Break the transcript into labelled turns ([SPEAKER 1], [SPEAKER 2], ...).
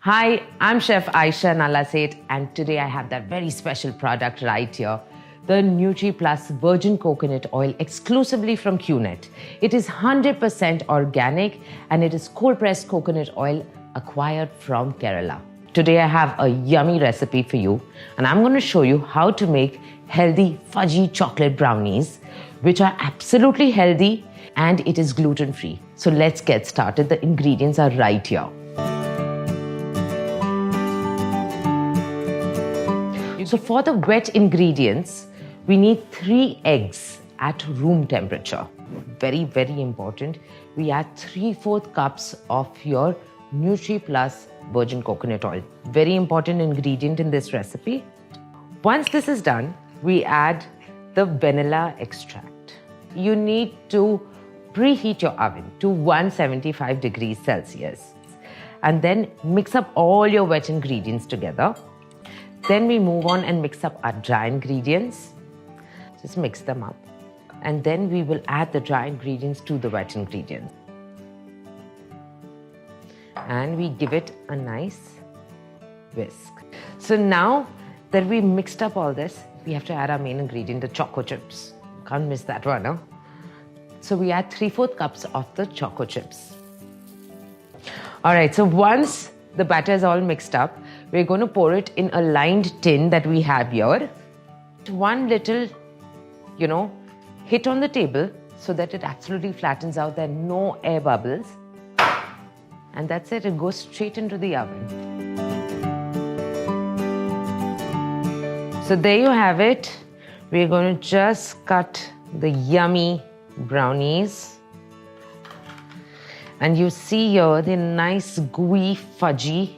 [SPEAKER 1] Hi, I'm Chef Ayesha Nallaseth, and today I have that very special product right here, the Nutriplus Virgin Coconut Oil exclusively from QNET. It is 100% organic and it is cold-pressed coconut oil acquired from Kerala. Today I have a yummy recipe for you, and I'm going to show you how to make healthy fudgy chocolate brownies, which are absolutely healthy and it is gluten-free. So let's get started. The ingredients are right here. So for the wet ingredients, we need 3 eggs at room temperature. Very, very important. We add 3/4 cups of your Nutriplus Virgin Coconut Oil. Very important ingredient in this recipe. Once this is done, we add the vanilla extract. You need to preheat your oven to 175 degrees Celsius and then mix up all your wet ingredients together. Then we move on and mix up our dry ingredients. Just mix them up. And then we will add the dry ingredients to the wet ingredients. And we give it a nice whisk. So now that we mixed up all this, we have to add our main ingredient, the choco chips. Can't miss that one, huh? So we add 3/4 cups of the choco chips. All right, so once the batter is all mixed up, we're going to pour it in a lined tin that we have here. One little, hit on the table so that it absolutely flattens out. There are no air bubbles. And that's it. It goes straight into the oven. So there you have it. We're going to just cut the yummy brownies. And you see here the nice gooey fudgy